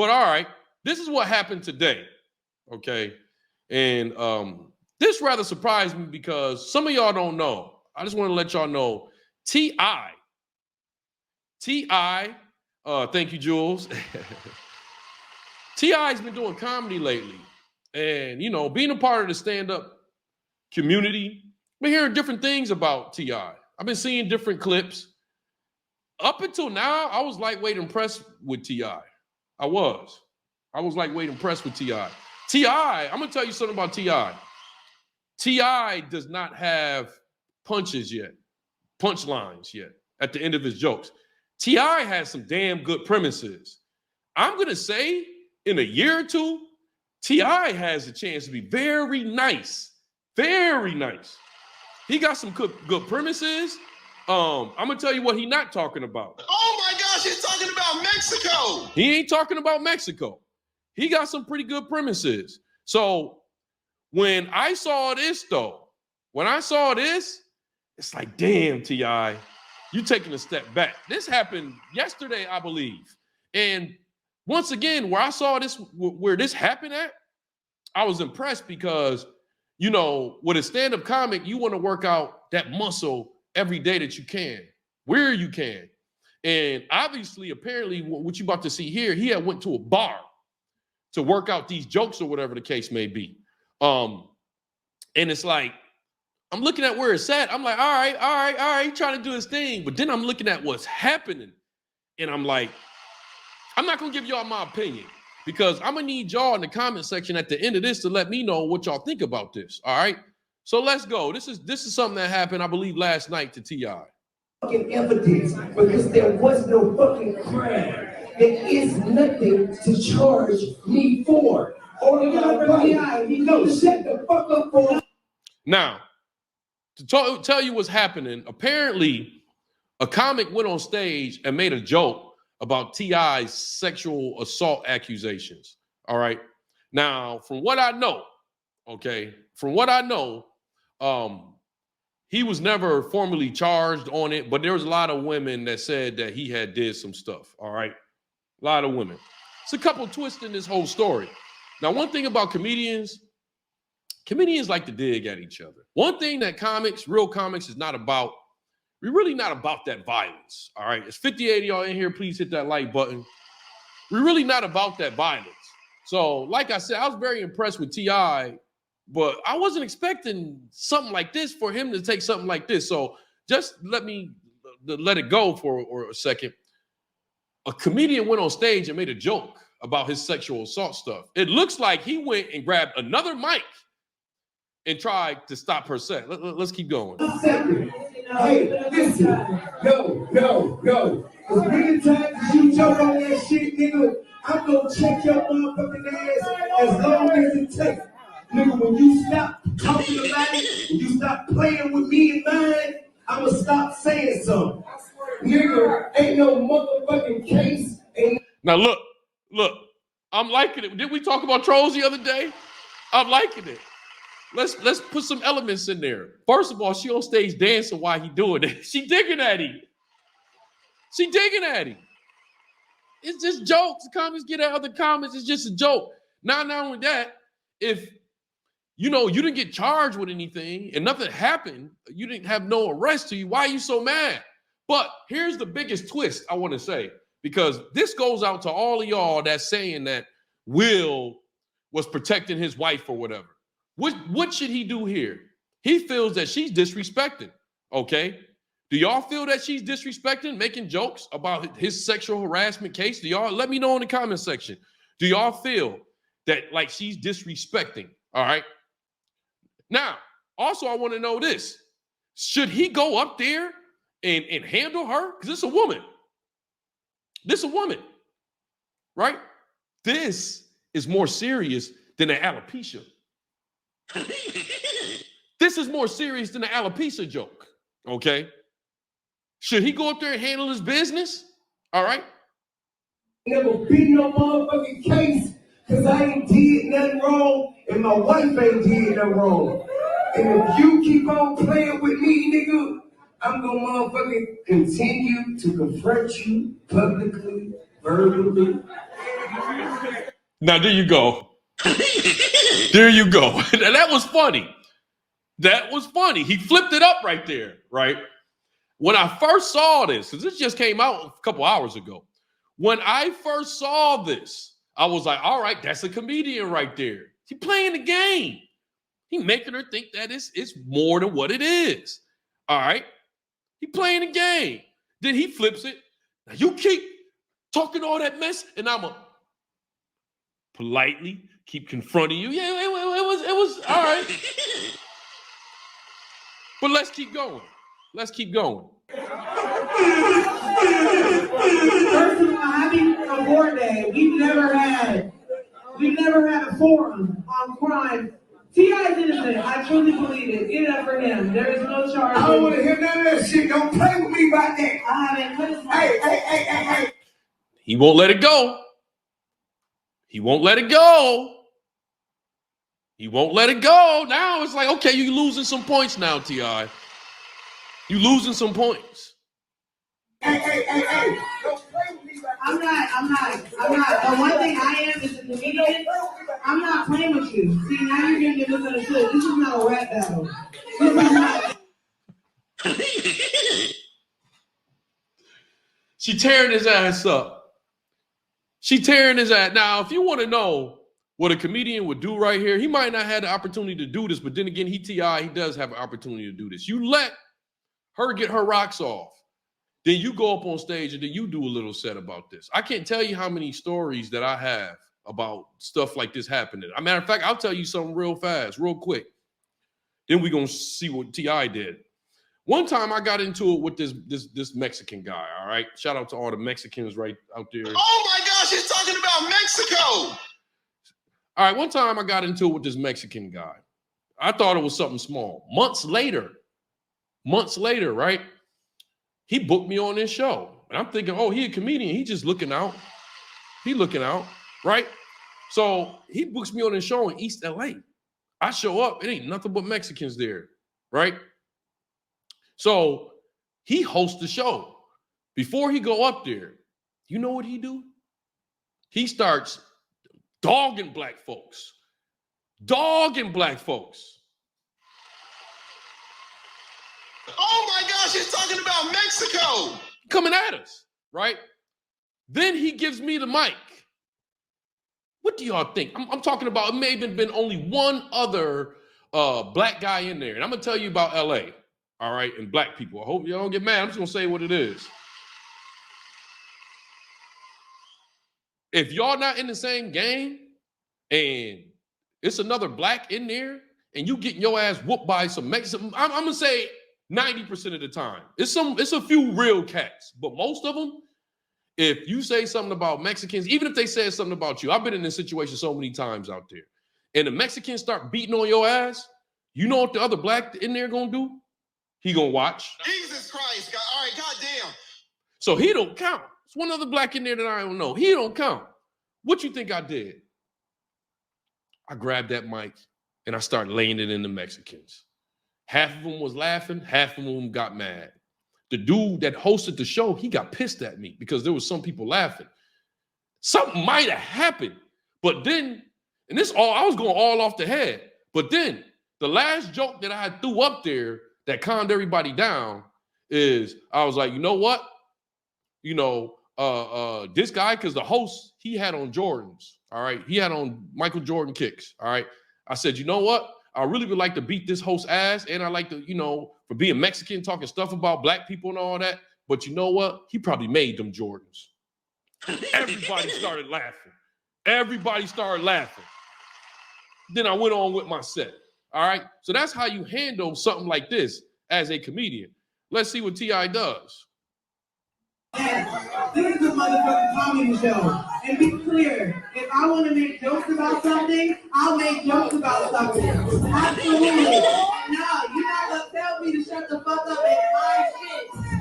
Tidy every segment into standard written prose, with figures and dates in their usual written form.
But all right, this is what happened today, okay? And this rather surprised me because some of y'all don't know. I just want to let y'all know, T.I., thank you, Jules. T.I.'s been doing comedy lately. And, you know, being a part of the stand-up community, I've been hearing different things about T.I. I've been seeing different clips. Up until now, I was lightweight impressed with T.I. I was lightweight impressed with T.I. T.I., I'm going to tell you something about T.I. T.I. does not have punchlines yet at the end of his jokes. T.I. has some damn good premises. I'm going to say in a year or two, T.I. has a chance to be very nice. Very nice. He got some good premises. I'm going to tell you what he's not talking about. Oh my gosh, he's talking about Mexico. He ain't talking about Mexico. He got some pretty good premises. So when I saw this, it's like, damn, T.I., you taking a step back. This happened yesterday, I believe. And once again, where I saw this, where this happened at, I was impressed because, you know, with a stand-up comic, you want to work out that muscle every day that you can, where you can. And obviously, apparently, what you're about to see here, he had went to a bar to work out these jokes or whatever the case may be. And it's like, I'm looking at where it's at. I'm like, all right, he's trying to do his thing. But then I'm looking at what's happening. And I'm like, I'm not going to give y'all my opinion because I'm going to need y'all in the comment section at the end of this to let me know what y'all think about this. All right. So let's go. This is something that happened, I believe, last night to T.I. Evidence because there was no fucking crime. There is nothing to charge me for. Or no, shut the fuck up for. Now, to tell you what's happening, apparently a comic went on stage and made a joke about T.I.'s sexual assault accusations. All right. Now, from what I know, he was never formally charged on it, but there was a lot of women that said that he had did some stuff. All right. A lot of women. It's a couple twists in this whole story. Now, one thing about comedians like to dig at each other. One thing that real comics is not about, we're really not about that violence. All right. It's 58 of y'all in here. Please hit that like button. We're really not about that violence. So, like I said, I was very impressed with T.I., but I wasn't expecting something like this for him to take something like this. So just let it go for a second. A comedian went on stage and made a joke about his sexual assault stuff. It looks like he went and grabbed another mic and tried to stop her set. Let's keep going. Hey, listen, yo. As many times as you joke on that shit, nigga, I'm gonna check your motherfucking ass as long as it takes. Nigga, when you stop talking about it, when you stop playing with me and mine, I'ma stop saying something. Nigga, ain't no motherfucking case. Now look, I'm liking it. Did we talk about trolls the other day? I'm liking it. Let's put some elements in there. First of all, she on stage dancing while he doing it. She digging at him. It's just jokes. The comments get at other comments. It's just a joke. Not only that, if you didn't get charged with anything and nothing happened, you didn't have no arrest to you, why are you so mad? But here's the biggest twist I want to say, because this goes out to all of y'all that's saying that Will was protecting his wife or whatever. What should he do here? He feels that she's disrespecting, okay? Do y'all feel that she's disrespecting, making jokes about his sexual harassment case? Do y'all let me know in the comment section? Do y'all feel that like she's disrespecting, all right? Now, also I want to know this. Should he go up there and handle her? Because it's a woman. This is a woman, right? This is more serious than an alopecia. This is more serious than an alopecia joke, okay? Should he go up there and handle his business? All right? Never been no motherfucking case because I ain't did nothing wrong and my wife ain't did nothing wrong. And if you keep on playing with me, nigga, I'm gonna motherfucking continue to confront you publicly, verbally. Now, there you go. There you go. And that was funny. That was funny. He flipped it up right there, right? When I first saw this, because this just came out a couple hours ago. When I first saw this, I was like, all right, that's a comedian right there. He playing the game. He making her think that it's more than what it is. All right? He playing the game. Then he flips it. Now you keep talking all that mess, and I'ma politely keep confronting you. Yeah, it was all right. But let's keep going. Let's keep going. First of all, having a board day, we've never had a forum on crime. T.I.'s innocent. I truly believe it. Get it up for him. There is no charge. I don't want to hear none of that shit. Don't play with me about that. I haven't. Hey. He won't let it go. He won't let it go. He won't let it go. Now it's like, okay, you're losing some points now, T.I. You losing some points. Hey. I'm not. The one thing I am is a comedian. I'm not playing with you. See, now you're getting misunderstood. This is not a rap battle. This is not. She tearing his ass up. She tearing his ass. Now, if you want to know what a comedian would do right here, he might not have the opportunity to do this, but then again, he does have an opportunity to do this. You let her get her rocks off. Then you go up on stage and then you do a little set about this. I can't tell you how many stories that I have about stuff like this happening. As a matter of fact, I'll tell you something real fast, real quick. Then we're going to see what T.I. did. One time I got into it with this Mexican guy, all right? Shout out to all the Mexicans right out there. Oh my gosh, he's talking about Mexico. All right, one time I got into it with this Mexican guy. I thought it was something small. Months later, right? He booked me on this show. And I'm thinking, oh, he a comedian. He just looking out. He looking out, right? So he books me on this show in East LA. I show up. It ain't nothing but Mexicans there, right? So he hosts the show. Before he go up there, you know what he do? He starts dogging black folks. Dogging black folks. Oh my gosh, he's talking about Mexico. Coming at us, right? Then he gives me the mic. What do y'all think? I'm talking about, it may have been only one other black guy in there. And I'm going to tell you about LA, all right, and black people. I hope y'all don't get mad. I'm just going to say what it is. If y'all not in the same game and it's another black in there and you getting your ass whooped by some Mexican, I'm going to say 90% of the time. It's a few real cats, but most of them, if you say something about Mexicans, even if they say something about you, I've been in this situation so many times out there, and the Mexicans start beating on your ass, you know what the other black in there gonna do? He gonna watch. Jesus Christ, God, all right, goddamn. So he don't count. There's one other black in there that I don't know. He don't count. What you think I did? I grabbed that mic and I started laying it in the Mexicans. Half of them was laughing, half of them got mad. The dude that hosted the show, he got pissed at me because there was some people laughing. Something might have happened, but then, and I was going all off the head, but then the last joke that I threw up there that calmed everybody down is I was like, you know what? This guy, because the host, he had on Jordans, all right? He had on Michael Jordan kicks, all right? I said, you know what? I really would like to beat this host ass, and I like to, for being Mexican, talking stuff about black people and all that. But you know what? He probably made them Jordans. Everybody started laughing. Everybody started laughing. Then I went on with my set. All right? So that's how you handle something like this as a comedian. Let's see what T.I. does. This is a motherfucking comedy show. And be clear, if I want to make jokes about something, I'll make jokes about something. Absolutely. No, you're not going to tell me to shut the fuck up.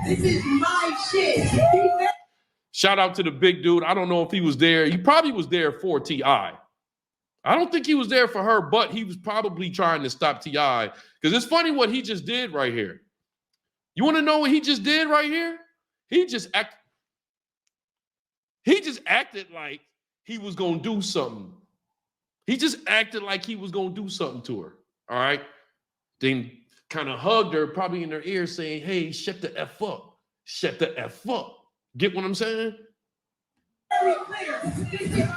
It's my shit. This is my shit. Shout out to the big dude. I don't know if he was there. He probably was there for T.I. I don't think he was there for her, but he was probably trying to stop T.I. Because it's funny what he just did right here. You want to know what he just did right here? He just acted like he was going to do something. He just acted like he was going to do something to her. All right. Then kind of hugged her, probably in her ear, saying, hey, shut the F up. Shut the F up. Get what I'm saying? Very clear.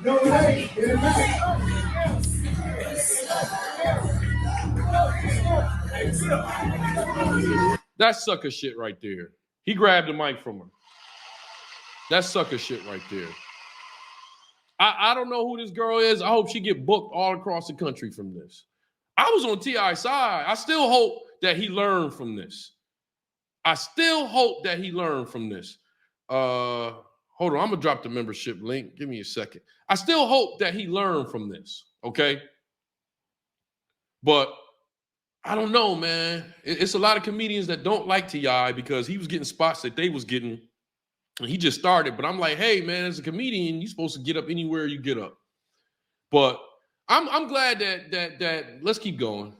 No, hey, get it back. That's sucker shit right there. He grabbed the mic from her. That's sucker shit right there. I don't know who this girl is. I hope she get booked all across the country from this. I was on T.I.'s side. I still hope that he learned from this. I still hope that he learned from this. Hold on, I'm gonna drop the membership link. Give me a second. I still hope that he learned from this, okay? But I don't know, man. It's a lot of comedians that don't like T.I. because he was getting spots that they was getting. And he just started, but I'm like, hey, man, as a comedian, you're supposed to get up anywhere you get up. But I'm glad that let's keep going.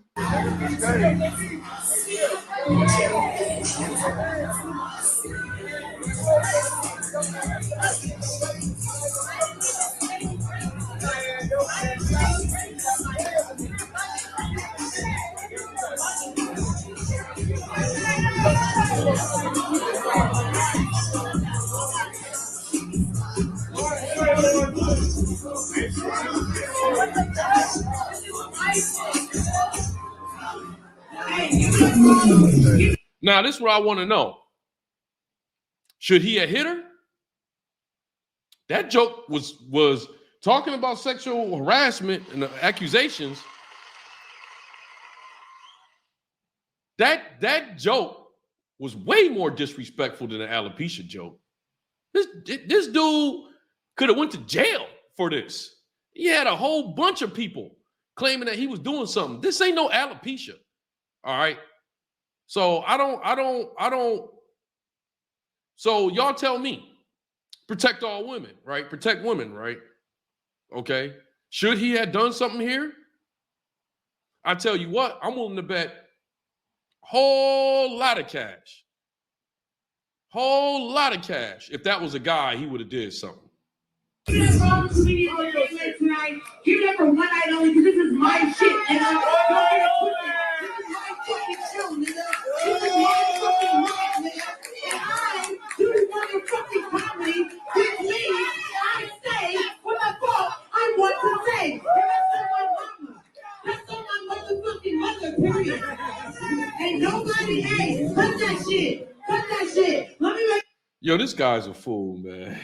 Now, this is what I want to know. Should he have hit her? That joke was talking about sexual harassment and accusations. That joke was way more disrespectful than an alopecia joke. This dude could have went to jail for this. He had a whole bunch of people claiming that he was doing something. This ain't no alopecia. All right. So I don't. So y'all tell me, protect all women, right? Protect women, right? Okay. Should he have done something here? I tell you what, I'm willing to bet a whole lot of cash. Whole lot of cash. If that was a guy, he would have did something. Give it up for me on your list tonight. Give it up for one night only, because this is my shit, nigga. This is my fucking show, nigga. This is my fucking life, nigga. And I do motherfucking comedy with me. I say what the fuck I want to say. And that's on my mama. That's on my motherfucking mother, period. Ain't nobody, hey, cut that shit. Cut that shit. Let me make. Yo, this guy's a fool, man.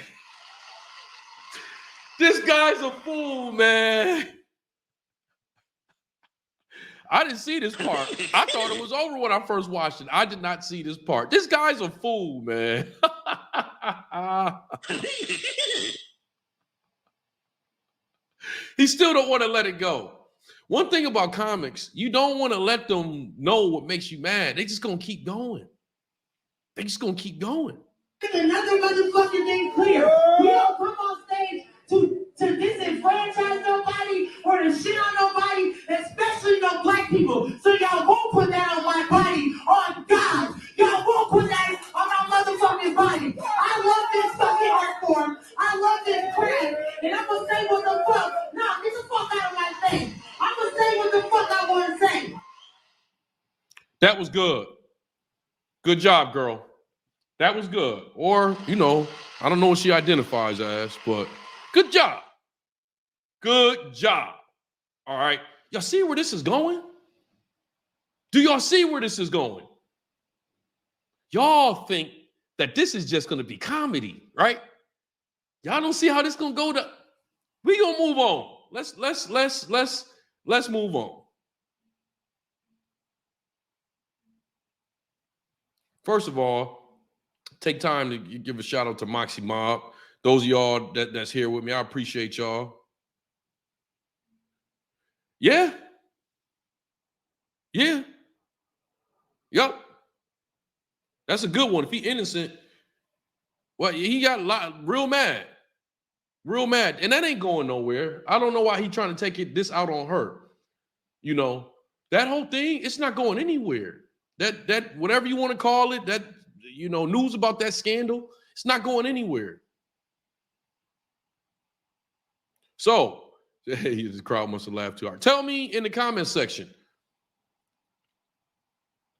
This guy's a fool, man. I didn't see this part. I thought it was over when I first watched it. I did not see this part. This guy's a fool, man. He still don't want to let it go. One thing about comics, you don't want to let them know what makes you mad. They just going to keep going. They just going to keep going. Another motherfucking thing clear. We don't come on stage to disenfranchise nobody or to shit on nobody, especially no black people. So y'all won't put that on my body. On God. Y'all won't put that on my motherfucking body. I love this fucking art form. I love this craft. And I'm gonna say what the fuck. Nah, get the fuck out of my face. I'm gonna say what the fuck I want to say. That was good. Good job, girl. That was good. Or, you know, I don't know what she identifies as, but good job. Good job. All right. Y'all see where this is going? Do y'all see where this is going? Y'all think that this is just going to be comedy, right? Y'all don't see how this going to go. We going to move on. Let's move on. First of all, take time to give a shout out to Moxy Mob. Those of y'all that's here with me, I appreciate y'all. Yeah. Yeah. Yep. That's a good one. If he innocent, well, he got a lot, real mad. Real mad. And that ain't going nowhere. I don't know why he trying to take this out on her. You know, that whole thing, it's not going anywhere. That whatever you want to call it, that, you know, news about that scandal, it's not going anywhere. So, hey, the crowd must have laughed too hard. Tell me in the comment section,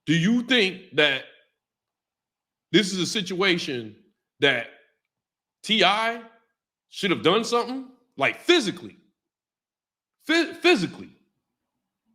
do you think that this is a situation that T.I. should have done something? Like physically. Physically.